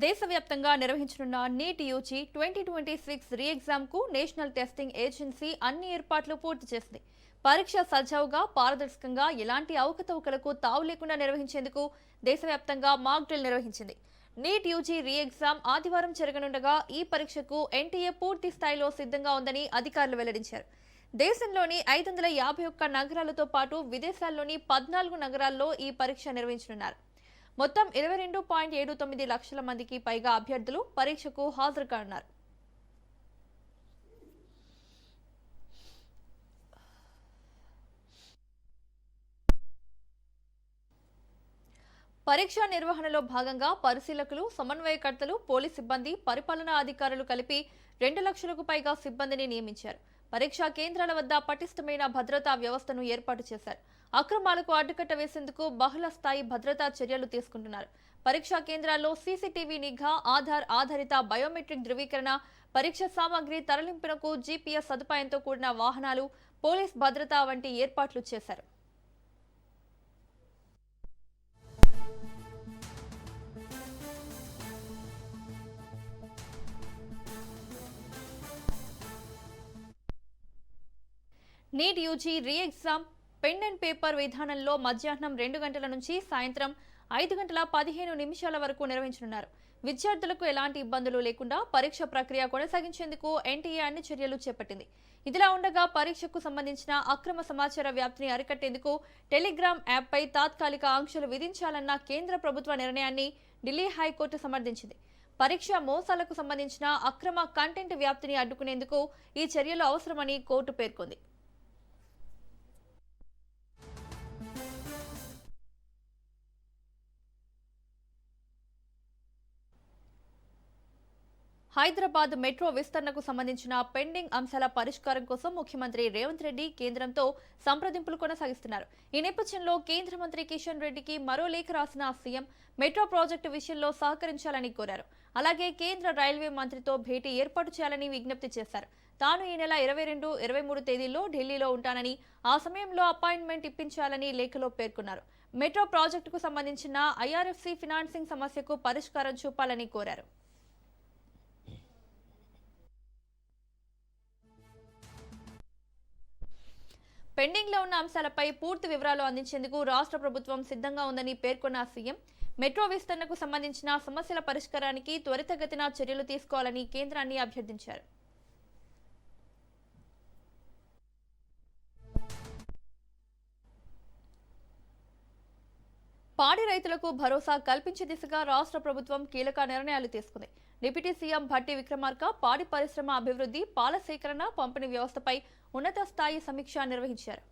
దేశవ్యాప్తంగా నిర్వహించనున్న NEET UG 2026 రీ ఎగ్జామ్కు national testing agency అన్ని ఏర్పాట్లు పూర్తి చేసింది. పరీక్ష సజావుగా, పారదర్శకంగా, ఎలాంటి అవకతవకలకు తావు లేకుండా నిర్వహించేందుకు దేశవ్యాప్తంగా మాక్ డ్రిల్ నిర్వహించింది. నీట్ యూజీ రీ ఎగ్జామ్ ఆదివారం జరగనుండగా ఈ పరీక్షకు ఎన్టీఏ పూర్తి స్థాయిలో సిద్ధంగా ఉందని అధికారులు వెల్లడించారు. దేశంలోని 551 నగరాలతో పాటు విదేశాల్లోని 14 నగరాల్లో ఈ పరీక్ష నిర్వహించనున్నారు. మొత్తం 22.79 లక్షల మందికి పైగా అభ్యర్థులు పరీక్షకు హాజరు కానున్నారు. పరీక్ష నిర్వహణలో భాగంగా పరిశీలకులు, సమన్వయకర్తలు, పోలీస్ సిబ్బంది, పరిపాలనా అధికారులు కలిపి 2 లక్షలకు పైగా సిబ్బందిని నియమించారు. పరీక్షా కేంద్రాల వద్ద పటిష్టమైన భద్రతా వ్యవస్థను ఏర్పాటు చేశారు. అక్రమాలకు అడ్డుకట్ట వేసేందుకు బహుళ స్థాయి భద్రతా చర్యలు తీసుకుంటున్నారు. పరీక్షా కేంద్రాల్లో సీసీటీవీ నిఘా, ఆధార్ ఆధారిత బయోమెట్రిక్ ధృవీకరణ, పరీక్ష సామాగ్రి తరలింపునకు జీపీఎస్ సదుపాయంతో కూడిన వాహనాలు, పోలీస్ భద్రత వంటి ఏర్పాట్లు చేశారు. NEET UG re exam pen and paper విధానంలో మధ్యాహ్నం 2 గంటల నుంచి సాయంత్రం 5:15 వరకు నిర్వహించనున్నారు. విద్యార్థులకు ఎలాంటి ఇబ్బందులు లేకుండా పరీక్ష ప్రక్రియ కొనసాగించేందుకు ఎన్టీఏ అన్ని చర్యలు చేపట్టింది. ఇదిలా ఉండగా పరీక్షకు సంబంధించిన అక్రమ సమాచార వ్యాప్తిని అరికట్టేందుకు టెలిగ్రామ్ యాప్పై తాత్కాలిక ఆంక్షలు విధించాలన్న కేంద్ర ప్రభుత్వ నిర్ణయాన్ని ఢిల్లీ హైకోర్టు సమర్థించింది. పరీక్ష మోసాలకు సంబంధించిన అక్రమ కంటెంట్ వ్యాప్తిని అడ్డుకునేందుకు ఈ చర్యలు అవసరమని కోర్టు పేర్కొంది. హైదరాబాద్ మెట్రో విస్తరణకు సంబంధించిన పెండింగ్ అంశాల పరిష్కారం కోసం ముఖ్యమంత్రి రేవంత్ రెడ్డి కేంద్రంతో సంప్రదింపులు కొనసాగిస్తున్నారు. ఈ నేపథ్యంలో కేంద్ర మంత్రి కిషన్ రెడ్డికి మరో లేఖ రాసిన సీఎం మెట్రో ప్రాజెక్టు విషయంలో సహకరించాలని కోరారు. అలాగే కేంద్ర రైల్వే మంత్రితో భేటీ ఏర్పాటు చేయాలని విజ్ఞప్తి చేశారు. తాను ఈ నెల 22, 23 తేదీల్లో ఢిల్లీలో ఉంటానని, ఆ సమయంలో అపాయింట్మెంట్ ఇప్పించాలని లేఖలో పేర్కొన్నారు. మెట్రో ప్రాజెక్టుకు సంబంధించిన ఐఆర్ఎఫ్సి ఫినాన్సింగ్ సమస్యకు పరిష్కారం చూపాలని కోరారు. పెండింగ్ లో ఉన్న అంశాలపై పూర్తి వివరాలు అందించేందుకు రాష్ట్ర ప్రభుత్వం సిద్ధంగా ఉందని పేర్కొన్న సీఎం మెట్రో విస్తరణకు సంబంధించిన సమస్యల పరిష్కారానికి త్వరితగతిన చర్యలు తీసుకోవాలని కేంద్రాన్ని అభ్యర్థించారు. పాడి రైతులకు భరోసా కల్పించే దిశగా రాష్ట్ర ప్రభుత్వం కీలక నిర్ణయాలు తీసుకుంది. డిప్యూటీ సీఎం భట్టి విక్రమార్క పాడి పరిశ్రమ అభివృద్ధి, పాల సేకరణ, పంపిణీ వ్యవస్థపై ఉన్నత స్థాయి సమీక్ష నిర్వహించారు.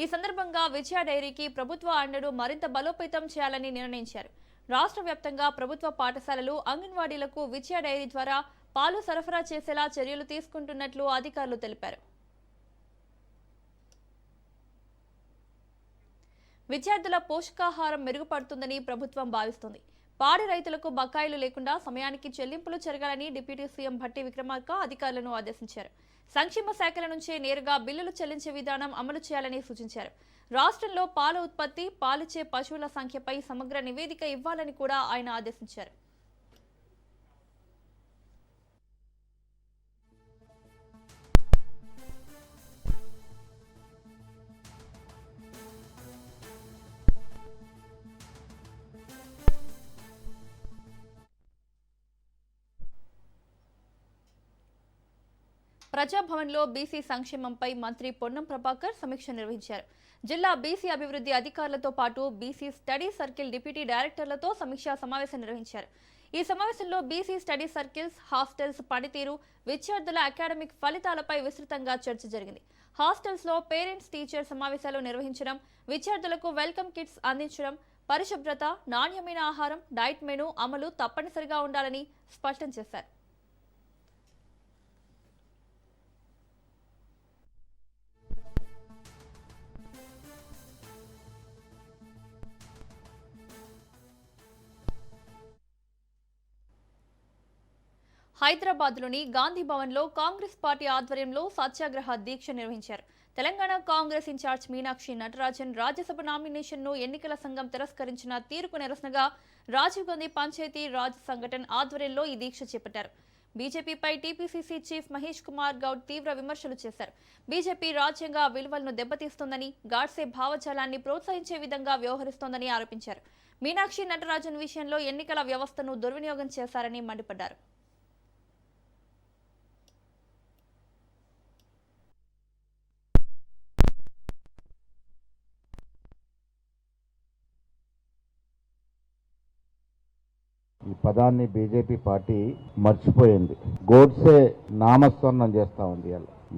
ఈ సందర్భంగా విజయ డైరీకి ప్రభుత్వ అండను మరింత బలోపేతం చేయాలని నిర్ణయించారు. రాష్ట్ర వ్యాప్తంగా ప్రభుత్వ పాఠశాలలు, అంగన్వాడీలకు విజయ డైరీ ద్వారా పాలు సరఫరా చేసేలా చర్యలు తీసుకుంటున్నట్లు అధికారులు తెలిపారు. విద్యార్థుల పోషకాహారం మెరుగుపడుతుందని ప్రభుత్వం భావిస్తోంది. పాడి రైతులకు బకాయిలు లేకుండా సమయానికి చెల్లింపులు జరగాలని డిప్యూటీ సీఎం భట్టి విక్రమార్క అధికారులను ఆదేశించారు. సంక్షేమ శాఖల నుంచే నేరుగా బిల్లులు చెల్లించే విధానం అమలు చేయాలని సూచించారు. రాష్ట్రంలో పాల ఉత్పత్తి, పాలిచ్చే పశువుల సంఖ్యపై సమగ్ర నివేదిక ఇవ్వాలని కూడా ఆయన ఆదేశించారు. ప్రజాభవన్లో బీసీ సంక్షేమంపై మంత్రి పొన్నం ప్రభాకర్ సమీక్ష నిర్వహించారు. జిల్లా బీసీ అభివృద్ధి అధికారులతో పాటు బీసీ స్టడీ సర్కిల్ డిప్యూటీ డైరెక్టర్లతో సమీక్షా సమావేశం నిర్వహించారు. ఈ సమావేశంలో బీసీ స్టడీ సర్కిల్స్, హాస్టల్స్ పనితీరు, విద్యార్థుల అకాడమిక్ ఫలితాలపై విస్తృతంగా చర్చ జరిగింది. హాస్టల్స్ లో పేరెంట్స్ టీచర్ సమావేశాలు నిర్వహించడం, విద్యార్థులకు వెల్కమ్ కిట్స్ అందించడం, పరిశుభ్రత, నాణ్యమైన ఆహారం, డైట్ మెనూ అమలు తప్పనిసరిగా ఉండాలని స్పష్టం చేశారు. హైదరాబాద్లోని గాంధీ భవన్లో కాంగ్రెస్ పార్టీ ఆధ్వర్యంలో సత్యాగ్రహ దీక్ష నిర్వహించారు. తెలంగాణ కాంగ్రెస్ ఇన్ఛార్జ్ మీనాక్షి నటరాజన్ రాజ్యసభ నామినేషన్ను ఎన్నికల సంఘం తిరస్కరించిన తీరుకు నిరసనగా రాజీవ్ గాంధీ పంచాయతీ రాజ్ సంఘటన ఆధ్వర్యంలో ఈ దీక్ష చేపట్టారు. బీజేపీపై టీపీసీసీ చీఫ్ మహేష్ కుమార్ గౌడ్ తీవ్ర విమర్శలు చేశారు. బీజేపీ రాజ్యాంగ విలువలను దెబ్బతీస్తోందని, గాడ్సే భావజాలాన్ని ప్రోత్సహించే విధంగా వ్యవహరిస్తోందని ఆరోపించారు. మీనాక్షి నటరాజన్ విషయంలో ఎన్నికల వ్యవస్థను దుర్వినియోగం చేశారని మండిపడ్డారు. ఈ పదాన్ని బీజేపీ పార్టీ మర్చిపోయింది. గోడ్సే నామస్మరణం చేస్తా ఉంది.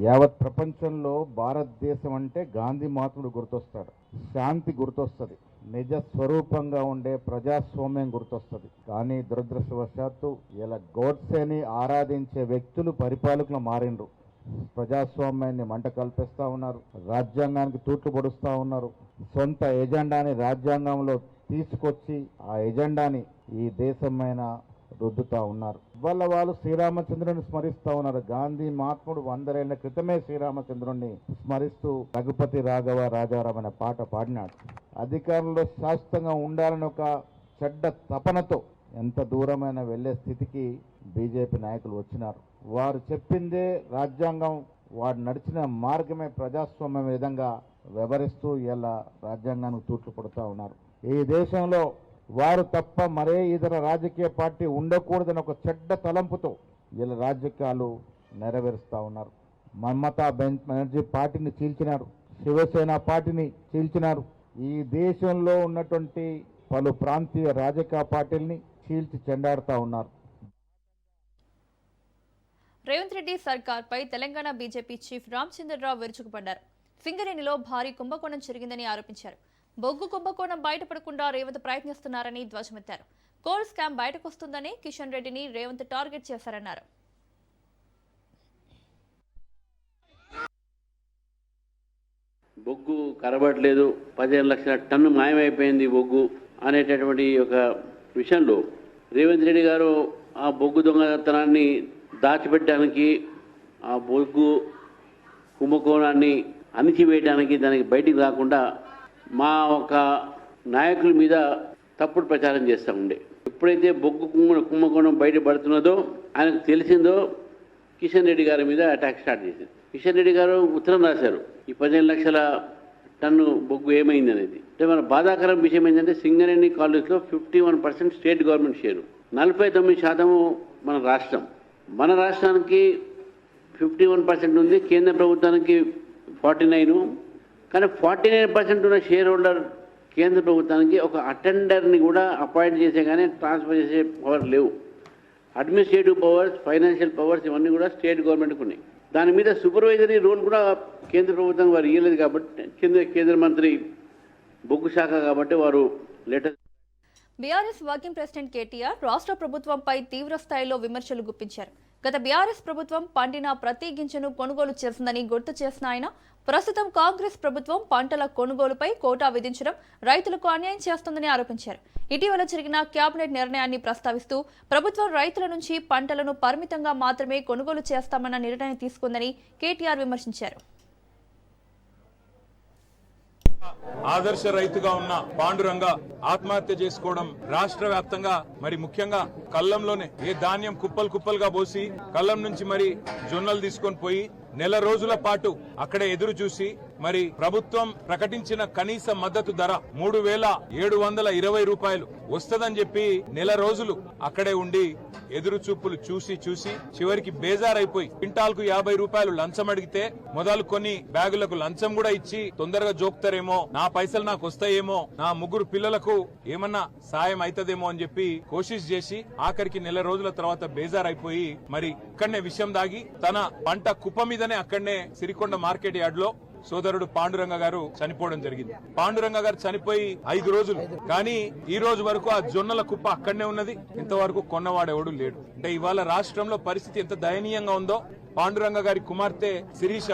యావత్ ప్రపంచంలో భారతదేశం అంటే గాంధీ మహాత్ముడు గుర్తొస్తాడు, శాంతి గుర్తొస్తుంది, నిజ స్వరూపంగా ఉండే ప్రజాస్వామ్యం గుర్తొస్తుంది. కానీ దురదృష్టవశాత్తు ఇలా గోడ్సేని ఆరాధించే వ్యక్తులు పరిపాలకులు మారిండ్రు. ప్రజాస్వామ్యాన్ని మంట కల్పిస్తా ఉన్నారు, రాజ్యాంగానికి తూట్లు పొడుస్తా ఉన్నారు, సొంత ఎజెండాని రాజ్యాంగంలో తీసుకొచ్చి ఆ ఎజెండాని ఈ దేశమైన రుద్దుతా ఉన్నారు. ఇవాళ వాళ్ళు శ్రీరామచంద్రుని స్మరిస్తా ఉన్నారు. గాంధీ మహాత్ముడు 100 ఏళ్ల క్రితమే శ్రీరామచంద్రుని స్మరిస్తూ రఘుపతి రాఘవ రాజారాం అనే పాట పాడినాడు. అధికారంలో శాశ్వతంగా ఉండాలని ఒక చెడ్డ తపనతో ఎంత దూరమైన వెళ్లే స్థితికి బీజేపీ నాయకులు వచ్చినారు. వారు చెప్పిందే రాజ్యాంగం, వారు నడిచిన మార్గమే ప్రజాస్వామ్యం విధంగా వ్యవహరిస్తూ ఇలా రాజ్యాంగానికి తూట్లు పడుతూ ఉన్నారు. ఈ దేశంలో వారు తప్ప మరే ఇతర రాజకీయ పార్టీ ఉండకూడదని ఒక చెడ్డ తలంపుతో ఇలా రాజకీయాలు నెరవేరుస్తూ ఉన్నారు. మమతా బెనర్జీ పార్టీని చీల్చినారు, శివసేన పార్టీని చీల్చినారు. ఈ దేశంలో ఉన్నటువంటి పలు ప్రాంతీయ రాజకీయ పార్టీల్ని చీల్చి చెండాడుతూ ఉన్నారు. రేవంత్ రెడ్డి సర్కార్పై తెలంగాణ బీజేపీ చీఫ్ రామచంద్రరావు విరుచుకుపడ్డారు. సింగరేణిలో భారీ కుంభకోణం జరిగిందని ఆరోపించారు. బొగ్గు కుంభకోణం బయటపడకుండా రేవంత్ ప్రయత్నిస్తున్నారని ధ్వజమెత్తారు. కోల్ స్కామ్ బయటకొస్తుందని కిషన్ రెడ్డిని రేవంత్ టార్గెట్ చేశారన్నారు. బొగ్గు కరబడలేదు, 15 లక్షల టన్ను మాయమైపోయింది బొగ్గు అనేటటువంటి ఒక విషయంలో రేవంత్ రెడ్డి గారు ఆ బొగ్గు దొంగతనాన్ని దాచిపెట్టడానికి, ఆ బొగ్గు కుంభకోణాన్ని అణిచివేయడానికి, దానికి బయటికి రాకుండా మా ఒక నాయకుల మీద తప్పుడు ప్రచారం చేస్తూ ఉండే. ఎప్పుడైతే బొగ్గు కుంభకోణం బయటపడుతున్నదో ఆయనకు తెలిసిందో కిషన్ రెడ్డి గారి మీద అటాక్ స్టార్ట్ చేసింది. కిషన్ రెడ్డి గారు ఉత్తరం రాశారు, ఈ 15 లక్షల టన్ను బొగ్గు ఏమైంది అనేది. అంటే మన బాధాకరం విషయం ఏంటంటే సింగరేణి కాలేజ్లో 51% స్టేట్ గవర్నమెంట్ షేరు, 49% మన రాష్ట్రం. మన రాష్ట్రానికి 51% ఉంది, కేంద్ర ప్రభుత్వానికి 49%. కానీ 49% ఉన్న షేర్ హోల్డర్ కేంద్ర ప్రభుత్వానికి ఒక అటెండర్ని కూడా అపాయింట్ చేసే కానీ ట్రాన్స్ఫర్ చేసే పవర్ లేవు. అడ్మినిస్ట్రేటివ్ పవర్స్, ఫైనాన్షియల్ పవర్స్ ఇవన్నీ కూడా స్టేట్ గవర్నమెంట్కి ఉన్నాయి. దాని మీద సూపర్వైజరీ రోల్ కూడా కేంద్ర ప్రభుత్వం వారు ఇవ్వలేదు. కాబట్టి కేంద్ర మంత్రి బొగ్గు శాఖ కాబట్టి వారు letter. BRS working president KTR రాష్ట్ర ప్రభుత్వంపై తీవ్ర స్థాయిలో విమర్శలు గుప్పించారు. గత బీఆర్ఎస్ ప్రభుత్వం పండిన ప్రతి గింజను కొనుగోలు చేసిందని గుర్తు చేసిన ఆయన, ప్రస్తుతం కాంగ్రెస్ ప్రభుత్వం పంటల కొనుగోలుపై కోటా విధించడం రైతులకు అన్యాయం చేస్తోందని ఆరోపించారు. ఇటీవల జరిగిన కేబినెట్ నిర్ణయాన్ని ప్రస్తావిస్తూ ప్రభుత్వం రైతుల నుంచి పంటలను పరిమితంగా మాత్రమే కొనుగోలు చేస్తామన్న నిర్ణయం తీసుకుందని కేటీఆర్ విమర్శించారు. ఆదర్శ రైతుగా ఉన్న పాండురంగ ఆత్మహత్య చేసుకోవడం రాష్ట్ర వ్యాప్తంగా, మరి ముఖ్యంగా కల్లంలోనే ఏ ధాన్యం కుప్పలుగా పోసి కల్లం నుంచి మరి జొన్నలు తీసుకొని పోయి నెల రోజుల పాటు అక్కడే ఎదురు చూసి మరి ప్రభుత్వం ప్రకటించిన కనీస మద్దతు ధర 3,720 రూపాయలు వస్తుందని చెప్పి నెల రోజులు అక్కడే ఉండి ఎదురు చూపులు చూసి చివరికి బేజారైపోయి క్వింటాల్కు 50 రూపాయలు లంచం అడిగితే మొదలు కొన్ని బ్యాగులకు లంచం కూడా ఇచ్చి తొందరగా జోక్తారేమో, నా పైసలు నాకు వస్తాయేమో, నా 3 పిల్లలకు ఏమన్నా సాయం అవుతుందేమో అని చెప్పి కోషిష్ చేసి ఆఖరికి నెల రోజుల తర్వాత బేజారైపోయి మరి ఇక్కడనే విషయం దాగి తన పంట కుప్ప మీదనే అక్కడనే సిరికొండ మార్కెట్ యార్డ్ లో సోదరుడు పాండురంగ గారు చనిపోవడం జరిగింది. పాండురంగ గారు చనిపోయి 5 రోజులు, కానీ ఈ రోజు వరకు ఆ జొన్నల కుప్ప అక్కడనే ఉన్నది. ఇంతవరకు కొన్నవాడెవడు లేడు. అంటే ఇవాళ రాష్ట్రంలో పరిస్థితి ఎంత దయనీయంగా ఉందో పాండురంగ గారి కుమార్తె శిరీష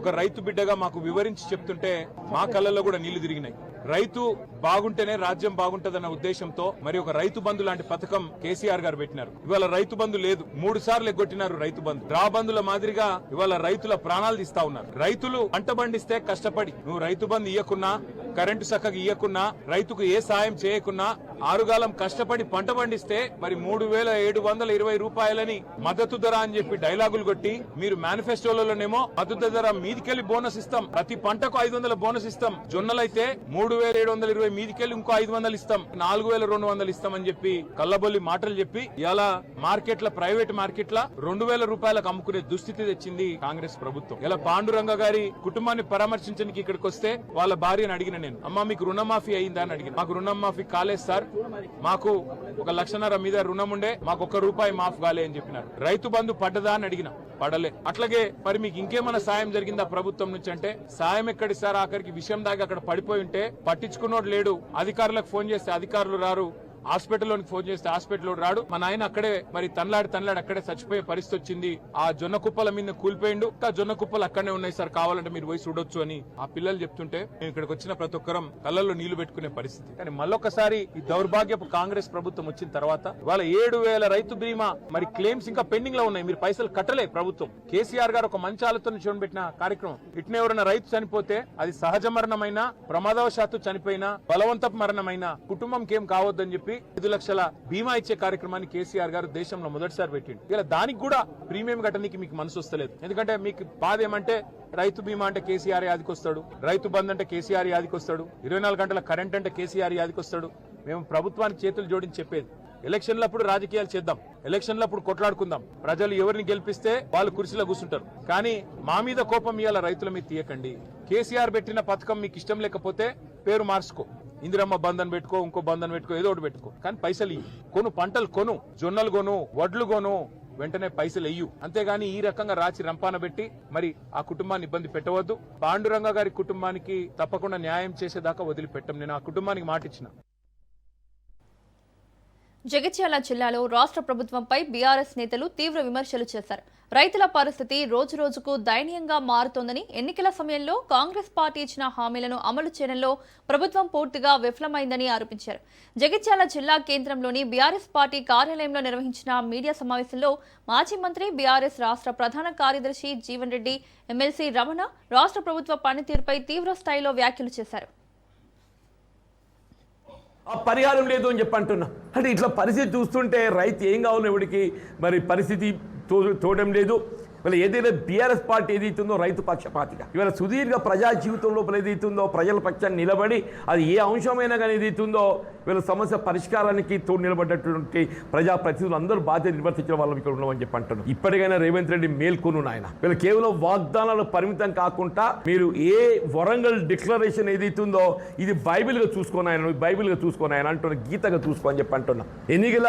ఒక రైతు బిడ్డగా మాకు వివరించి చెప్తుంటే మా కళ్ళల్లో కూడా నీళ్లు తిరిగినాయి. రైతు బాగుంటేనే రాజ్యం బాగుంటదన్న ఉద్దేశంతో మరి ఒక రైతు బంధు లాంటి పథకం కేసీఆర్ గారు పెట్టినారు. ఇవాళ రైతు బంధు లేదు, 3 సార్లు ఎగ్గొట్టినారు రైతు బంధు. రా బంధుల మాదిరిగా ఇవాళ రైతుల ప్రాణాలు తీస్తా ఉన్నారు. రైతులు పంట పండిస్తే కష్టపడి నువ్వు రైతు బంధు ఇయ్యకున్నా, కరెంటు చక్కగా ఇయ్యకున్నా, రైతుకు ఏ సాయం చేయకున్నా, ఆరుగాలం కష్టపడి పంట పండిస్తే మరి 3,720 రూపాయలని మద్దతు ధర అని చెప్పి డైలాగులు కొట్టి మీరు మేనిఫెస్టోలోనేమో మద్దతు ధర మీదికెళ్లి బోనస్ ఇస్తాం, ప్రతి పంటకు 500 బోనస్ ఇస్తాం, జొన్నలైతే 3,720 మీదికెళ్లి ఇంకో 500 ఇస్తాం, 4,200 ఇస్తామని చెప్పి కల్లబొల్లి మాటలు చెప్పి ఇలా మార్కెట్ల ప్రైవేట్ మార్కెట్ల 2,000 రూపాయలకు అమ్ముకునే దుస్థితి తెచ్చింది కాంగ్రెస్ ప్రభుత్వం. ఇలా పాండురంగ గారి కుటుంబాన్ని పరామర్శించడానికి ఇక్కడికి వస్తే వాళ్ళ భార్యను అడిగిన నేను, అమ్మా మీకు రుణమాఫీ అయిందా అని అడిగిన. మాకు రుణమాఫీ కాలేదు సార్, మాకు 1,00,000 మీద రుణం ఉండే, మాకు ₹1 మాఫ్ కాలే అని చెప్పినారు. రైతు బంధు పడ్డదా అని అడిగిన, పడలే. అట్లాగే మరి మీకు ఇంకేమైనా సాయం జరిగిందా ప్రభుత్వం నుంచి అంటే, సాయం ఎక్కడి సార్, ఆఖరికి విషయం దాకా అక్కడ పడిపోయి ఉంటే పట్టించుకున్నోడు లేడు, అధికారులకు ఫోన్ చేస్తే అధికారులు రారు, హాస్పిటల్లోకి ఫోన్ చేస్తే హాస్పిటల్లో రాడు, మా నాయన అక్కడే మరి తన్లాడి అక్కడే చచ్చిపోయే పరిస్థితి వచ్చింది, ఆ జొన్న కుప్పల మీద కూలిపోయిండు, ఆ జొన్న కుప్పలు అక్కడనే ఉన్నాయి సార్, కావాలంటే మీరు పోయి చూడొచ్చు అని ఆ పిల్లలు చెప్తుంటే మేము ఇక్కడికి వచ్చిన ప్రతి ఒక్కరం కళ్ళల్లో నీళ్లు పెట్టుకునే పరిస్థితి. కానీ మళ్ళొకసారి ఈ దౌర్భాగ్యపు కాంగ్రెస్ ప్రభుత్వం వచ్చిన తర్వాత ఇవాళ 7,000 రైతు బీమా మరి క్లెయిమ్స్ ఇంకా పెండింగ్ లో ఉన్నాయి, మీరు పైసలు కట్టలే ప్రభుత్వం. కేసీఆర్ గారు ఒక మంచి ఆలోచన చూడబెట్టిన కార్యక్రమం, ఇట్నే ఎవరైనా రైతు చనిపోతే అది సహజ మరణమైనా, ప్రమాదవశాత్తు చనిపోయినా, బలవంతపు మరణమైనా కుటుంబంకి ఏం కావద్దని చెప్పి 5 లక్షల బీమా ఇచ్చే కార్యక్రమాన్ని కేసీఆర్ గారు దేశంలో మొదటిసారి పెట్టిండు. ఇలా దానికి కూడా ప్రీమియం కట్టడానికి మీకు మనసు వస్తలేదు. ఎందుకంటే మీకు బాధ ఏమంటే రైతు బీమా అంటే కేసీఆర్ యాదికి వస్తాడు, రైతు బంధు అంటే కేసీఆర్ యాదికి వస్తాడు, 24 గంటల కరెంట్ అంటే కేసీఆర్ యాదికి వస్తాడు. మేము ప్రభుత్వానికి చేతులు జోడించి చెప్పేది, ఎలక్షన్లప్పుడు రాజకీయాలు చేద్దాం, ఎలక్షన్లప్పుడు కొట్లాడుకుందాం, ప్రజలు ఎవరిని గెలిపిస్తే వాళ్ళు కుర్చీలో కూర్చుంటారు, కానీ మా మీద కోపం ఇవాళ రైతుల మీద తీయకండి. కేసీఆర్ పెట్టిన పథకం మీకు ఇష్టం లేకపోతే పేరు మార్చుకో, ఇందిరమ్మ బంధన్ పెట్టుకో, ఇంకో బంధన్ పెట్టుకో, ఏదో ఒకటి పెట్టుకో, కానీ పైసలు కొను, పంటలు కొను, జొన్నలు కొను, వడ్లు కొను, వెంటనే పైసలు ఇయ్యు. అంతేగాని ఈ రకంగా రాచి రంపాన పెట్టి మరి ఆ కుటుంబాన్ని ఇబ్బంది పెట్టవద్దు. పాండురంగ గారి కుటుంబానికి తప్పకుండా న్యాయం చేసేదాకా వదిలిపెట్టం. నేను ఆ కుటుంబానికి మాట ఇచ్చిన. జగిత్యాల జిల్లాలో రాష్ట్ర ప్రభుత్వంపై బీఆర్ఎస్ నేతలు తీవ్ర విమర్శలు చేశారు. రైతుల పరిస్థితి రోజురోజుకు దయనీయంగా మారుతోందని, ఎన్నికల సమయంలో కాంగ్రెస్ పార్టీ ఇచ్చిన హామీలను అమలు చేయడంలో ప్రభుత్వం పూర్తిగా విఫలమైందని ఆరోపించారు. జగిత్యాల జిల్లా కేంద్రంలోని బీఆర్ఎస్ పార్టీ కార్యాలయంలో నిర్వహించిన మీడియా సమావేశంలో మాజీ మంత్రి, బీఆర్ఎస్ రాష్ట్ర ప్రధాన కార్యదర్శి జీవన్ రెడ్డి, ఎమ్మెల్సీ రమణ రాష్ట్ర ప్రభుత్వ పనితీరుపై తీవ్ర స్థాయిలో వ్యాఖ్యలు చేశారు. ఆ పరిహారం లేదు అని చెప్పి అంటున్నా. అంటే ఇట్లా పరిస్థితి చూస్తుంటే రైతు ఏం కావాలి ఎవడికి మరి పరిస్థితి చూడడం లేదు. ఇవాళ ఏదైనా బీఆర్ఎస్ పార్టీ ఏదైతుందో రైతు పక్షపాతిగా ఇవాళ సుదీర్ఘ ప్రజా జీవితం లోపల ఏదైతుందో ప్రజల పక్షాన్ని నిలబడి అది ఏ అంశమైనా కానీ ఏదైతుందో వీళ్ళ సమస్య పరిష్కారానికి తోడు నిలబడ్డటువంటి ప్రజాప్రతినిధులు అందరూ బాధ్యత నిర్వర్తించిన వాళ్ళం ఇక్కడ ఉన్నామని చెప్పి అంటున్నాం. ఇప్పటికైనా రేవంత్ రెడ్డి మేల్కొను ఆయన. వీళ్ళు కేవలం వాగ్దానాలు పరిమితం కాకుండా మీరు ఏ వరంగల్ డిక్లరేషన్ ఏదైతుందో ఇది బైబిల్గా చూసుకొని ఆయన, బైబిల్గా చూసుకొని ఆయన అంటున్న గీతగా చూసుకోని చెప్పి అంటున్నా. ఎన్నికల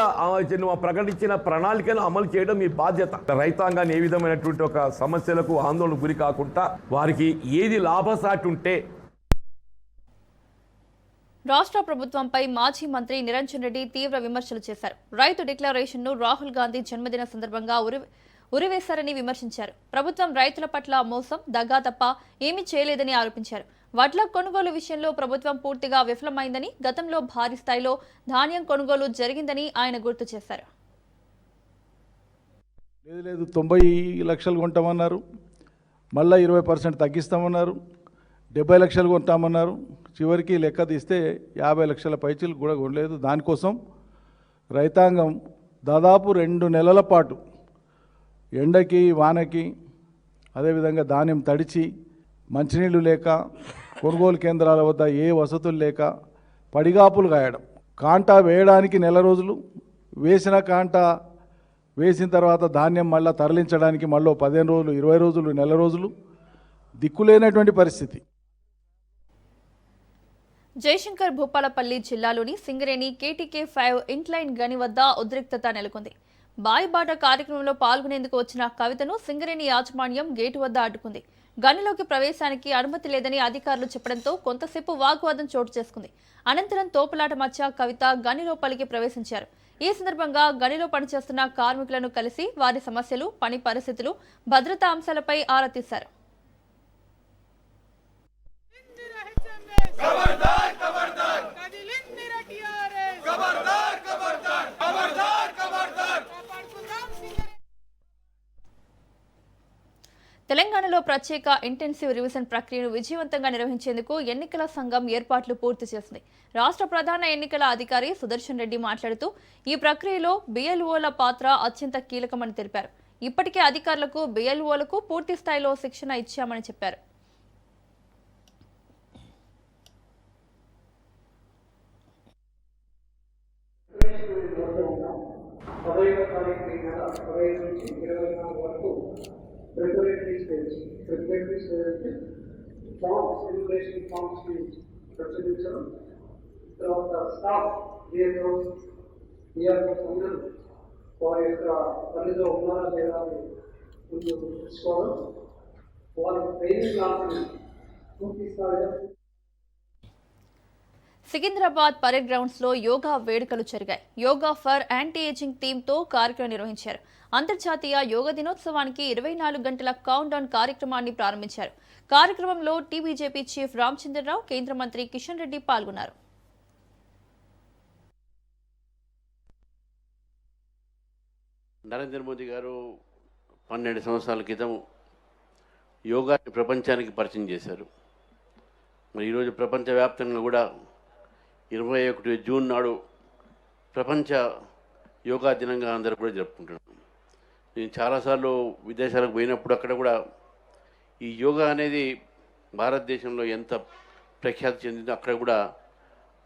ప్రకటించిన ప్రణాళికను అమలు చేయడం మీ బాధ్యత. రైతాంగాన్ని ఏ విధమైనటువంటి ఒక సమస్యలకు ఆందోళన గురి కాకుండా వారికి ఏది లాభసాటి ఉంటే. రాష్ట్ర ప్రభుత్వంపై మాజీ మంత్రి నిరంజన్ రెడ్డి తీవ్ర విమర్శలు చేశారు. రైతు డిక్లరేషన్ను రాహుల్ గాంధీ జన్మదిన సందర్భంగా ఉరివేశారని విమర్శించారు. ప్రభుత్వం రైతుల పట్ల మోసం, దగా తప్ప ఏమీ చేయలేదని ఆరోపించారు. వడ్ల కొనుగోలు విషయంలో ప్రభుత్వం పూర్తిగా విఫలమైందని, గతంలో భారీ స్థాయిలో ధాన్యం కొనుగోలు జరిగిందని ఆయన గుర్తు చేశారు. లేదు 90 లక్షలు కొంటామన్నారు, మళ్ళీ 20% తగ్గిస్తామన్నారు, 70 లక్షలు కొంటామన్నారు, చివరికి లెక్క తీస్తే 50 లక్షల పైచీలు కూడా కొనలేదు. దానికోసం రైతాంగం దాదాపు 2 నెలల పాటు ఎండకి వానకి అదేవిధంగా ధాన్యం తడిచి మంచినీళ్ళు లేక కొనుగోలు కేంద్రాల వద్ద ఏ వసతులు లేక పడిగాపులు కాయడం, కాంటా వేయడానికి నెల రోజులు, వేసిన కాంటా వేసిన తర్వాత ధాన్యం మళ్ళీ తరలించడానికి మళ్ళీ 15 రోజులు, 20 రోజులు, నెల రోజులు దిక్కులేనటువంటి పరిస్థితి. జయశంకర్ భూపాలపల్లి జిల్లాలోని సింగరేణి KTK 5 ఇంక్లైన్ గని వద్ద ఉద్రిక్తత నెలకొంది. బాయిబాట కార్యక్రమంలో పాల్గొనేందుకు వచ్చిన కవితను సింగరేణి యాజమాన్యం గేటు వద్ద అడ్డుకుంది. గనిలోకి ప్రవేశానికి అనుమతి లేదని అధికారులు చెప్పడంతో కొంతసేపు వాగ్వాదం చోటు చేసుకుంది. అనంతరం తోపులాట మధ్య కవిత గని లోపలికి ప్రవేశించారు. ఈ సందర్భంగా గనిలో పనిచేస్తున్న కార్మికులను కలిసి వారి సమస్యలు, పని పరిస్థితులు, భద్రతా అంశాలపై ఆరా తీశారు. తెలంగాణలో ప్రత్యేక ఇంటెన్సివ్ రివిజన్ ప్రక్రియను విజయవంతంగా నిర్వహించేందుకు ఎన్నికల సంఘం ఏర్పాట్లు పూర్తి చేసింది. రాష్ట్ర ప్రధాన ఎన్నికల అధికారి సుదర్శన్ రెడ్డి మాట్లాడుతూ ఈ ప్రక్రియలో బిఎల్ఓల పాత్ర అత్యంత కీలకమని తెలిపారు. ఇప్పటికే అధికారులకు బిఎల్ఓలకు పూర్తి స్థాయిలో శిక్షణ ఇచ్చామని చెప్పారు. preparatory stage forms, enumeration forms ప్రచురించడం, తర్వాత స్టాఫ్ డిఎల్ఓస్ అందరూ వారి యొక్క పనిలో ఉన్నారా లేదా అని ముందు తెలుసుకోవడం, వారికి ట్రైనింగ్ క్లాసులు పూర్తి స్థాయిలో. సికింద్రాబాద్ పరేడ్ గ్రౌండ్స్ లో యోగా వేడుకలు జరిగాయి. Yoga for anti ageing theme తో కార్యక్రమం నిర్వహించారు. అంతర్జాతీయ యోగా దినోత్సవానికి 24 గంటల కౌంట్ డౌన్ కార్యక్రమాన్ని ప్రారంభించారు. కార్యక్రమంలో టీబీజేపీ చీఫ్ రామచంద్రరావు, కేంద్ర మంత్రి కిషన్ రెడ్డి పాల్గొన్నారు. నరేంద్ర మోదీ గారు 12 సంవత్సరాల క్రితం యోగాని ప్రపంచానికి పరిచయం చేశారు. మరి ఈరోజు ప్రపంచవ్యాప్తంగా కూడా 21 జూన్ నాడు ప్రపంచ యోగా దినంగా అందరూ కూడా జరుపుకుంటున్నాం. నేను చాలాసార్లు విదేశాలకు పోయినప్పుడు అక్కడ కూడా ఈ యోగా అనేది భారతదేశంలో ఎంత ప్రఖ్యాతి చెందిందో అక్కడ కూడా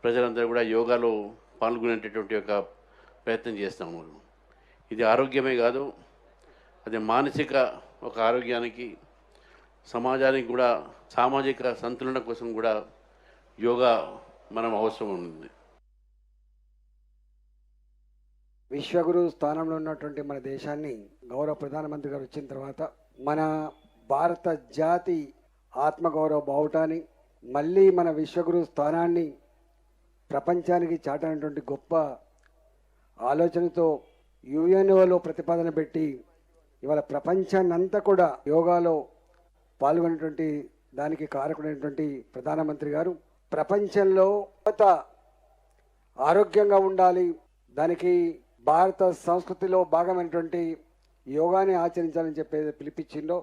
ప్రజలందరూ కూడా యోగాలో పాల్గొనేటటువంటి ఒక ప్రయత్నం చేస్తాము. ఇది ఆరోగ్యమే కాదు, అది మానసిక ఒక ఆరోగ్యానికి, సమాజానికి కూడా సామాజిక సంతులన కోసం కూడా యోగా మనం అవసరం ఉంది. విశ్వగురు స్థానంలో ఉన్నటువంటి మన దేశాన్ని గౌరవ ప్రధానమంత్రి గారు వచ్చిన తర్వాత మన భారత జాతి ఆత్మగౌరవ బావుటాన్ని మళ్ళీ మన విశ్వగురు స్థానాన్ని ప్రపంచానికి చాటనటువంటి గొప్ప ఆలోచనతో యుఎన్ఓలో ప్రతిపాదన పెట్టి ఇవాళ ప్రపంచాన్నంతా కూడా యోగాలో పాల్గొనేటువంటి దానికి కారకుడైనటువంటి ప్రధానమంత్రి గారు ప్రపంచంలో ఆరోగ్యంగా ఉండాలి, దానికి భారత సంస్కృతిలో భాగమైనటువంటి యోగాని ఆచరించాలని చెప్పేది పిలిపించిందో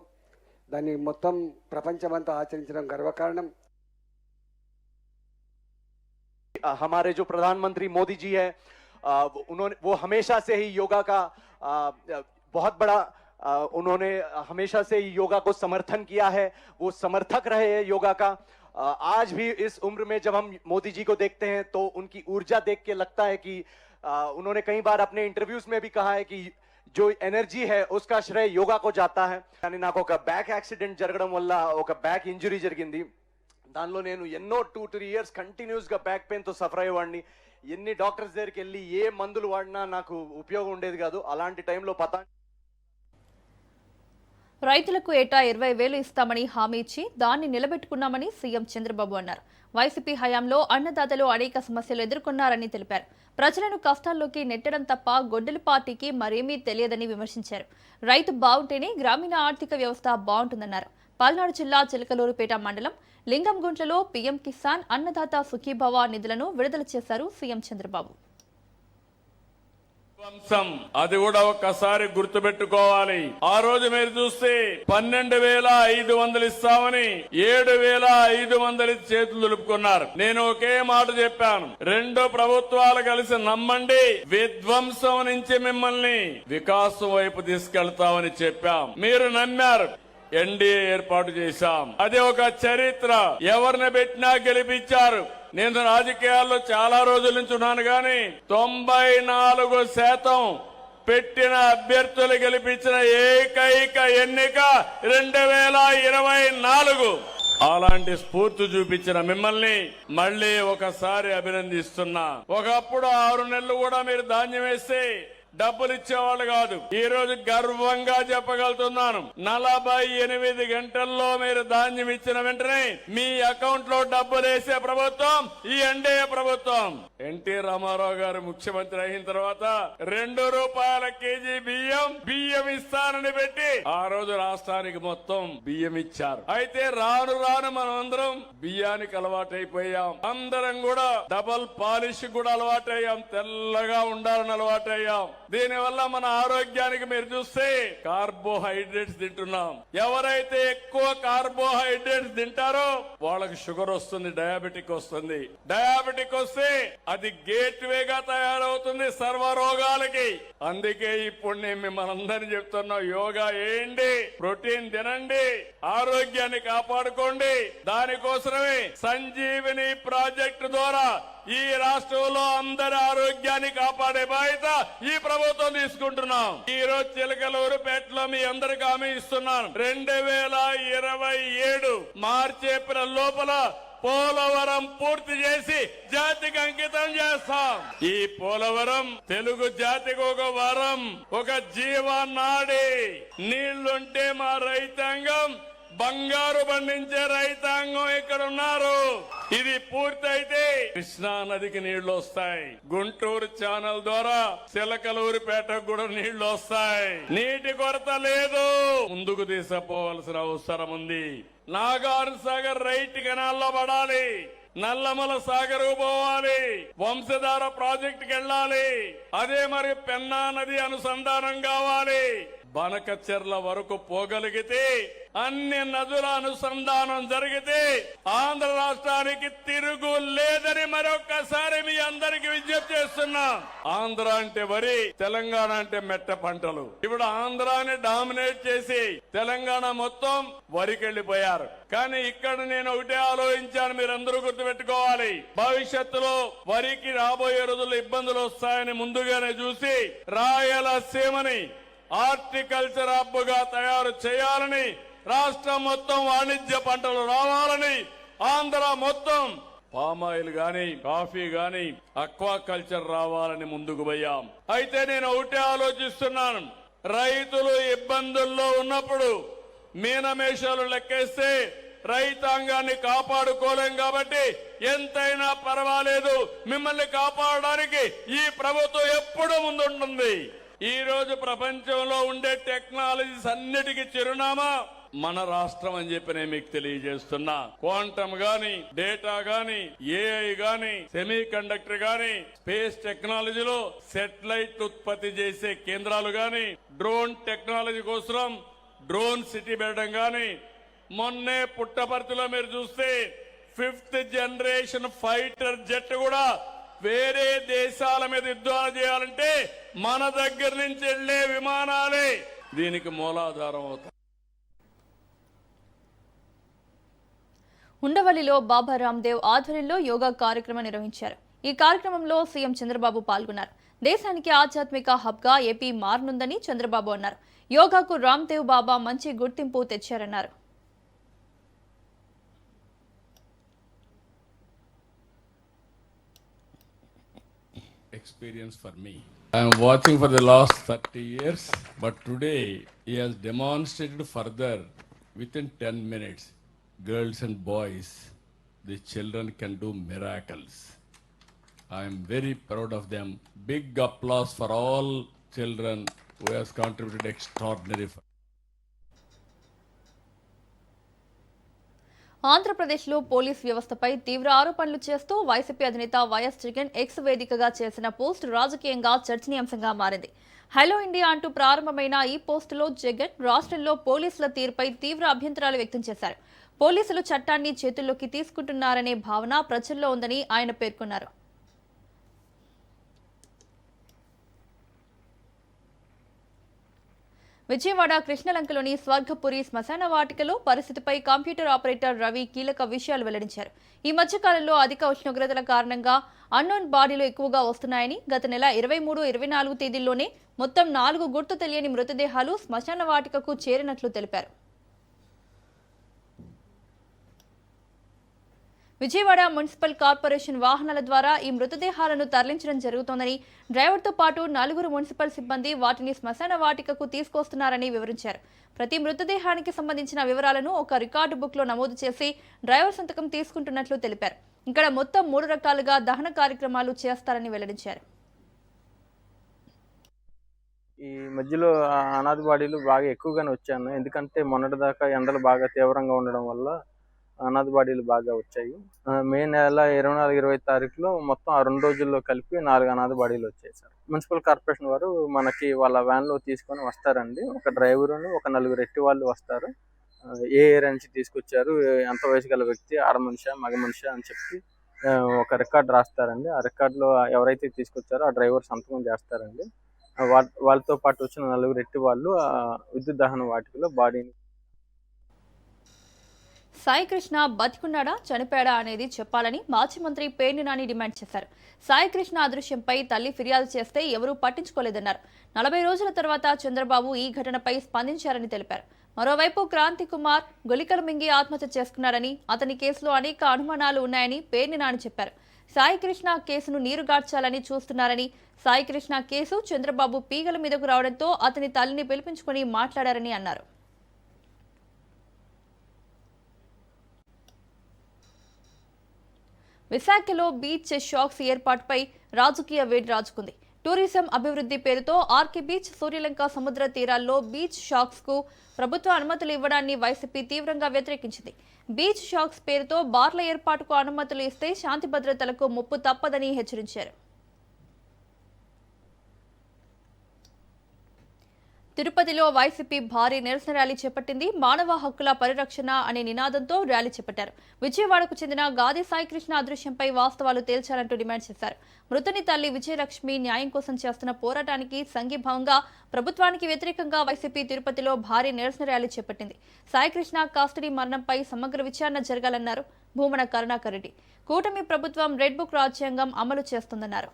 దాన్ని మొత్తం ప్రపంచమంతా ఆచరించడం గర్వకారణం. हमारे जो प्रधानमंत्री मोदी जी है वो हमेशा से ही योगा का बहुत बड़ा उन्होंने हमेशा से ही योगा को समर्थन किया है, वो समर्थक रहे हैं योगा का. आज भी इस उम्र में जब हम मोदी जी को देखते हैं तो उनकी ऊर्जा देख के लगता है कि उन्होंने कई बार अपने इंटरव्यूज में भी कहा है कि जो एनर्जी है उसका श्रेय योगा को जाता है. यानी నాకు ఒక బ్యాక్ యాక్సిడెంట్ జరగడం వల్ల ఒక బ్యాక్ ఇంజరీ జరిగింది. దానిలో నేను ఎన్నో 2-3 ఇయర్స్ కంటిన్యూస్ గా బ్యాక్ పెయిన్ తో సఫర్ అయ్యేవాడిని. ఎన్ని డాక్టర్స్ దగ్గరికి వెళ్ళి ఏ మందులు వాడినా నాకు ఉపయోగం ఉండేది కాదు. అలాంటి టైంలో రైతులకు ఏటా 20,000 ఇస్తామని హామీ ఇచ్చి దాన్ని నిలబెట్టుకున్నామని సీఎం చంద్రబాబు అన్నారు. వైసీపీ హయాంలో అన్నదాతలు అనేక సమస్యలు ఎదుర్కొన్నారని తెలిపారు. ప్రజలను కష్టాల్లోకి నెట్టడం తప్ప గొడ్డలి పార్టీకి మరేమీ తెలియదని విమర్శించారు. రైతు బాగుంటేనే గ్రామీణ ఆర్థిక వ్యవస్థ బాగుంటుందన్నారు. పల్నాడు జిల్లా చిలకలూరుపేట మండలం లింగంగుంట్లలో పీఎం కిసాన్ అన్నదాత సుఖీభవ నిధులను విడుదల చేశారు సీఎం చంద్రబాబు. అది కూడా ఒక్కసారి గుర్తుపెట్టుకోవాలి. ఆ రోజు మీరు చూస్తే 12,500 ఇస్తామని 7,500 చేతులు దులుపుకున్నారు. నేను ఒకే మాట చెప్పాను, 2 ప్రభుత్వాలు కలిసి నమ్మండి, విధ్వంసం నుంచి మిమ్మల్ని వికాసం వైపు తీసుకెళ్తామని చెప్పాం. మీరు నమ్మారు. ఎన్డీఏ ఏర్పాటు చేశాం. అది ఒక చరిత్ర. ఎవరిని పెట్టినా గెలిపించారు. నేను రాజకీయాల్లో చాలా రోజుల నుంచి ఉన్నాను కానీ 94% పెట్టిన అభ్యర్థులు గెలిపించిన ఏకైక ఎన్నిక 2024. అలాంటి స్ఫూర్తి చూపించిన మిమ్మల్ని మళ్లీ ఒకసారి అభినందిస్తున్నా. ఒకప్పుడు 6 నెలలు కూడా మీరు ధాన్యం వేస్తే డబ్బులు ఇచ్చేవాళ్ళు కాదు. ఈ రోజు గర్వంగా చెప్పగలుగుతున్నాను, 48 గంటల్లో మీరు ధాన్యం ఇచ్చిన వెంటనే మీ అకౌంట్ లో డబ్బులు వేసే ప్రభుత్వం ఈ ఎన్డీఏ ప్రభుత్వం. ఎన్టీ రామారావు గారు ముఖ్యమంత్రి అయిన తర్వాత 2 రూపాయల కేజీ బియ్యం ఇస్తానని పెట్టి ఆ రోజు రాష్ట్రానికి మొత్తం బియ్యం ఇచ్చారు. అయితే రాను రాను మనం అందరం బియ్యానికి అలవాటైపోయాం. అందరం కూడా డబల్ పాలిష్ కూడా అలవాటయ్యాం. తెల్లగా ఉండాలని అలవాటయ్యాం. దీనివల్ల మన ఆరోగ్యానికి మీరు చూస్తే కార్బోహైడ్రేట్స్ తింటున్నాం. ఎవరైతే ఎక్కువ కార్బోహైడ్రేట్స్ తింటారో వాళ్ళకి షుగర్ వస్తుంది, డయాబెటిక్ వస్తుంది. డయాబెటిక్ వస్తే అది గేట్వేగా తయారవుతుంది సర్వ రోగాలకి. అందుకే ఇప్పుడు నేను మిమ్మల్ని అందరినీ చెప్తున్నా, యోగా చేయండి, ప్రోటీన్ తినండి, ఆరోగ్యాన్ని కాపాడుకోండి. దానికోసమే సంజీవిని ప్రాజెక్టు ద్వారా ఈ రాష్ట్రంలో అందరి ఆరోగ్యాన్ని కాపాడే బాధ్యత ఈ ప్రభుత్వం తీసుకుంటున్నాం. ఈ రోజు చిలకలూరుపేటలో మీ అందరికి హామీ ఇస్తున్నాను, 2027 మార్చి ఏప్రిల్ లోపల పోలవరం పూర్తి చేసి జాతికి అంకితం చేస్తాం. ఈ పోలవరం తెలుగు జాతికి ఒక వరం, ఒక జీవనాడి. నీళ్లుంటే మా రైతాంగం బంగారు పండించే రైతాంగం ఇక్కడ ఉన్నారు. ఇది పూర్తయితే కృష్ణా నదికి నీళ్లు వస్తాయి. గుంటూరు ఛానల్ ద్వారా చిలకలూరిపేటకు కూడా నీళ్లు వస్తాయి. నీటి కొరత లేదు. ముందుకు తీసుకుపోవాల్సిన అవసరం ఉంది. నాగార్జున సాగర్ రైట్ కెనాల్లో పడాలి, నల్లమల సాగర్ పోవాలి, వంశధార ప్రాజెక్టుకి వెళ్ళాలి. అదే మరి పెన్నా నది అనుసంధానం కావాలి. బనకచెర్ల వరకు పోగలిగితే, అన్ని నదుల అనుసంధానం జరిగితే ఆంధ్ర రాష్ట్రానికి తిరుగు లేదని మరొక్కసారి మీ అందరికి విజ్ఞప్తి చేస్తున్నా. ఆంధ్ర అంటే వరి, తెలంగాణ అంటే మెట్ట పంటలు. ఇప్పుడు ఆంధ్రాని డామినేట్ చేసి తెలంగాణ మొత్తం వరికి వెళ్ళిపోయారు. కానీ ఇక్కడ నేను ఒకటే ఆలోచించాను, మీరందరూ గుర్తుపెట్టుకోవాలి. భవిష్యత్తులో వరికి రాబోయే రోజుల్లో ఇబ్బందులు వస్తాయని ముందుగానే చూసి రాయలసీమని హార్టికల్చర్ హబ్గా తయారు చేయాలని, రాష్ట్రం మొత్తం వాణిజ్య పంటలు రావాలని, ఆంధ్ర మొత్తం పామాయిల్ గాని, కాఫీ గాని, అక్వాకల్చర్ రావాలని ముందుకు పోయాం. అయితే నేను ఒకటే ఆలోచిస్తున్నాను, రైతులు ఇబ్బందుల్లో ఉన్నప్పుడు మీనమేషాలు లెక్కేస్తే రైతాంగాన్ని కాపాడుకోలేం. కాబట్టి ఎంతైనా పర్వాలేదు, మిమ్మల్ని కాపాడడానికి ఈ ప్రభుత్వం ఎప్పుడూ ముందుంటుంది. ఈ రోజు ప్రపంచంలో ఉండే టెక్నాలజీస్ అన్నిటికీ చిరునామా మన రాష్ట్రం అని చెప్పి నేను మీకు తెలియజేస్తున్నా. క్వాంటమ్ గాని, డేటా గాని, ఏఐ గాని, సెమీ కండక్టర్ గాని, స్పేస్ టెక్నాలజీలో సెటిలైట్ ఉత్పత్తి చేసే కేంద్రాలు గాని, డ్రోన్ టెక్నాలజీ కోసం డ్రోన్ సిటీ పెట్టడం గాని, మొన్నే పుట్టపర్తిలో మీరు చూస్తే 5th జనరేషన్ ఫైటర్ జెట్ కూడా వేరే దేశాల మీద యుద్ధాలు చేయాలంటే మన దగ్గర నుంచి వెళ్లే విమానాలే దీనికి మూలాధారం అవుతాయి. ఉండవల్లిలో బాబా రామ్దేవ్ ఆధ్వర్యంలో యోగా కార్యక్రమం నిర్వహించారు. ఈ కార్యక్రమంలో సీఎం చంద్రబాబు పాల్గొన్నారు. దేశానికి ఆధ్యాత్మిక హబ్గా ఏపీ మారనుందని చంద్రబాబు అన్నారు. యోగాకు రామ్దేవ్ బాబా మంచి గుర్తింపు తెచ్చారన్నారు. Experience for me. I am watching for the last 30 years, but today he has demonstrated further within 10 minutes. Girls and boys, the children can do miracles. I am very proud of them. Big applause for all children who has contributed extraordinary. ఆంధ్రప్రదేశ్లో police వ్యవస్థపై తీవ్ర ఆరోపణలు చేస్తూ YCP అధినేత YS Jagan X వేదికగా చేసిన post రాజకీయంగా చర్చనీయాంశంగా మారింది. హలో ఇండియా అంటూ ప్రారంభమైన ఈ పోస్టులో జగన్ రాష్ట్రంలో పోలీసుల తీరుపై తీవ్ర అభ్యంతరాలు వ్యక్తం చేశారు. పోలీసులు చట్టాన్ని చేతుల్లోకి తీసుకుంటున్నారనే భావన ప్రజల్లో ఉందని ఆయన పేర్కొన్నారు. విజయవాడ కృష్ణలంకలోని స్వర్గపురి శ్మశాన వాటికలో పరిస్థితిపై కంప్యూటర్ ఆపరేటర్ రవి కీలక విషయాలు వెల్లడించారు. ఈ మధ్యకాలంలో అధిక ఉష్ణోగ్రతల కారణంగా అన్నోన్ బాడీలు ఎక్కువగా వస్తున్నాయని, గత నెల 23, 24 తేదీల్లోనే మొత్తం 4 గుర్తు తెలియని మృతదేహాలు శ్మశాన వాటికకు చేరినట్లు తెలిపారు. విజయవాడ మున్సిపల్ కార్పొరేషన్ వాహనాల ద్వారా ఈ మృతదేహాలను తరలించడం జరుగుతోందని, డ్రైవర్తో పాటు 4 మున్సిపల్ సిబ్బంది వాటిని శ్మశాన వాటికకు తీసుకొస్తున్నారని వివరించారు. ప్రతి మృతదేహానికి సంబంధించిన వివరాలను ఒక రికార్డు బుక్లో నమోదు చేసి డ్రైవర్ సంతకం తీసుకుంటున్నట్లు తెలిపారు. ఇక్కడ మొత్తం 3 రకాలుగా దహన కార్యక్రమాలు చేస్తారని వెల్లడించారు. ఈ మధ్యలో అనాథ బాడీలు బాగా ఎక్కువగానే వచ్చాను. ఎందుకంటే మొన్నటిదాకా ఎండలు బాగా తీవ్రంగా ఉండడం వల్ల అనాథ బాడీలు బాగా వచ్చాయి. మే నెల 24-20 తారీఖులో మొత్తం ఆ 2 రోజుల్లో కలిపి 4 అనాథ బాడీలు వచ్చాయి సార్. మున్సిపల్ కార్పొరేషన్ వారు మనకి వాళ్ళ వ్యాన్లో తీసుకొని వస్తారండి. ఒక డ్రైవరును, ఒక 4 ఎట్టి వాళ్ళు వస్తారు. ఏ ఏరియా నుంచి తీసుకొచ్చారు, ఎంత వయసు గల వ్యక్తి, ఆడ మనిషా మగ మనిషా అని చెప్పి ఒక రికార్డ్ రాస్తారండి. ఆ రికార్డులో ఎవరైతే తీసుకొచ్చారో ఆ డ్రైవర్ సంతకం చేస్తారండి. వాళ్ళతో పాటు వచ్చిన 4 ఎట్టి వాళ్ళు విద్యుత్ దహన వాటికలో బాడీని సాయి కృష్ణ బతికున్నాడా చనిపోయాడా అనేది చెప్పాలని మాజీ మంత్రి పేర్ని నాని డిమాండ్ చేశారు. సాయి కృష్ణ అదృశ్యంపై తల్లి ఫిర్యాదు చేస్తే ఎవరూ పట్టించుకోలేదన్నారు. 40 రోజుల తర్వాత చంద్రబాబు ఈ ఘటనపై స్పందించారని తెలిపారు. మరోవైపు క్రాంతి కుమార్ గుళికలు మింగి ఆత్మహత్య చేసుకున్నారని, అతని కేసులో అనేక అనుమానాలు ఉన్నాయని పేర్ని నాని చెప్పారు. సాయి కృష్ణ కేసును నీరుగార్చాలని చూస్తున్నారని, సాయి కృష్ణ కేసు చంద్రబాబు పీగల మీదకు రావడంతో అతని తల్లిని పిలిపించుకుని మాట్లాడారని అన్నారు. విశాఖలో బీచ్ షాక్స్ ఏర్పాటుపై రాజకీయ వేడి రాజుకుంది. టూరిజం అభివృద్ధి పేరుతో ఆర్కే బీచ్, సూర్యలంక సముద్ర తీరాల్లో బీచ్ షాక్స్ కు ప్రభుత్వ అనుమతులు ఇవ్వడాన్ని వైసీపీ తీవ్రంగా వ్యతిరేకించింది. బీచ్ షాక్స్ పేరుతో బార్ల ఏర్పాటుకు అనుమతులు ఇస్తే శాంతి భద్రతలకు ముప్పు తప్పదని హెచ్చరించారు. తిరుపతిలో వైసీపీ భారీ నిరసన ర్యాలీ చేపట్టింది. మానవ హక్కుల పరిరక్షణ అనే నినాదంతో ర్యాలీ చేపట్టారు. విజయవాడకు చెందిన గాది సాయికృష్ణ అదృశ్యంపై వాస్తవాలు తేల్చాలంటూ డిమాండ్ చేశారు. మృతుని తల్లి విజయలక్ష్మి న్యాయం కోసం చేస్తున్న పోరాటానికి సంఘీభావంగా ప్రభుత్వానికి వ్యతిరేకంగా వైసీపీ తిరుపతిలో భారీ నిరసన ర్యాలీ చేపట్టింది. సాయికృష్ణ కాస్టడీ మరణంపై సమగ్ర విచారణ జరగాలన్నారు భూమన కరుణాకర్ రెడ్డి. కూటమి ప్రభుత్వం రెడ్ బుక్ రాజ్యాంగం అమలు చేస్తుందన్నారు.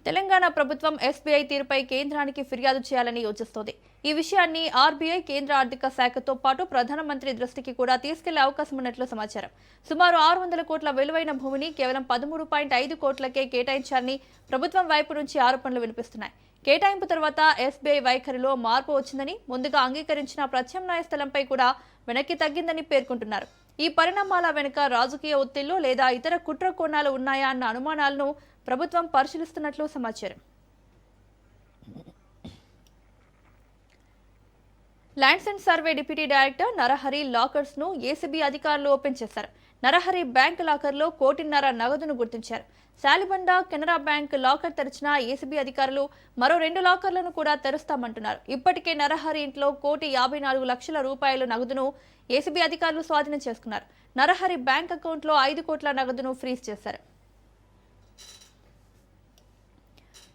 తెలంగాణ ప్రభుత్వం ఎస్బీఐ తీరుపై కేంద్రానికి ఫిర్యాదు చేయాలని యోచిస్తోంది. ఈ విషయాన్ని ఆర్బీఐ, కేంద్ర ఆర్థిక శాఖతో పాటు ప్రధానమంత్రి దృష్టికి కూడా తీసుకెళ్లే అవకాశం ఉన్నట్లు సమాచారం. సుమారు 600 కోట్ల విలువైన భూమిని కేవలం 13.5 కోట్లకే కేటాయించాలని ప్రభుత్వం వైపు నుంచి ఆరోపణలు వినిపిస్తున్నాయి. కేటాయింపు తర్వాత ఎస్బీఐ వైఖరిలో మార్పు వచ్చిందని, ముందుగా అంగీకరించిన ప్రత్యామ్నాయ స్థలంపై కూడా వెనక్కి తగ్గిందని పేర్కొంటున్నారు. ఈ పరిణామాల వెనుక రాజకీయ ఒత్తిళ్లు లేదా ఇతర కుట్ర కోణాలు ఉన్నాయా అన్న అనుమానాలను ప్రభుత్వం పరిశీలిస్తున్నట్లు సమాచారం. Lands and survey deputy director Narahari lockers ను ఏసీబీ అధికారులు ఓపెన్ చేశారు. నరహరి బ్యాంక్ లాకర్లో 1.5 కోటి నగదును గుర్తించారు. శాలిబండ, కెనరా బ్యాంక్ లాకర్ తెరిచిన ఏసీబీ అధికారులు మరో 2 లాకర్లను కూడా తెరుస్తామంటున్నారు. ఇప్పటికే నరహరి ఇంట్లో 1,54,00,000 రూపాయల నగదును ఏసీబీ అధికారులు స్వాధీనం చేసుకున్నారు. నరహరి బ్యాంక్ అకౌంట్లో 5 కోట్ల నగదును ఫ్రీజ్ చేశారు.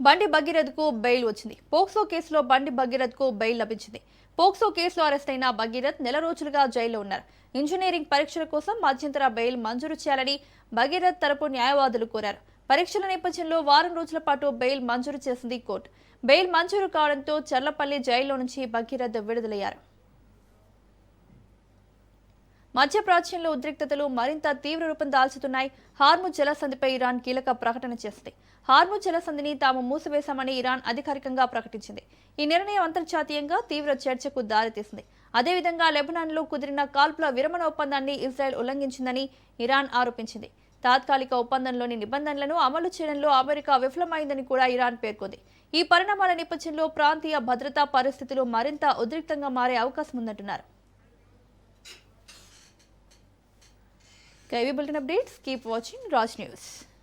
బండి భగీరథ్కు బెయిల్ వచ్చింది. పోక్సో కేసులో బండి భగీరథ్కు బెయిల్ లభించింది. పోక్సో కేసులో అరెస్ట్ అయిన భగీరథ్ నెల రోజులుగా జైల్లో ఉన్నారు. ఇంజనీరింగ్ పరీక్షల కోసం మధ్యంతర బెయిల్ మంజూరు చేయాలని భగీరథ్ తరపు న్యాయవాదులు కోరారు. పరీక్షల నేపథ్యంలో వారం రోజుల పాటు బెయిల్ మంజూరు చేసింది కోర్టు. బెయిల్ మంజూరు కావడంతో చర్లపల్లి జైల్లో నుంచి భగీరథ్ విడుదలయ్యారు. మధ్యప్రాచ్యంలో ఉద్రిక్తతలు మరింత తీవ్ర రూపం దాల్చుతున్నాయి. హార్ముజ్ జలసంధిపై ఇరాన్ కీలక ప్రకటన చేసింది. హార్ముజ్ జలసంధిని తాము మూసివేశామని ఇరాన్ అధికారికంగా ప్రకటించింది. ఈ నిర్ణయం అంతర్జాతీయంగా తీవ్ర చర్చకు దారితీసింది. అదేవిధంగా లెబనాన్లో కుదిరిన కాల్పుల విరమణ ఒప్పందాన్ని ఇజ్రాయెల్ ఉల్లంఘించిందని ఇరాన్ ఆరోపించింది. తాత్కాలిక ఒప్పందంలోని నిబంధనలను అమలు చేయడంలో అమెరికా విఫలమైందని కూడా ఇరాన్ పేర్కొంది. ఈ పరిణామాల నేపథ్యంలో ప్రాంతీయ భద్రతా పరిస్థితులు మరింత ఉద్రిక్తంగా మారే అవకాశం ఉందంటున్నారు. KV Bulletin updates. Keep watching Raj News.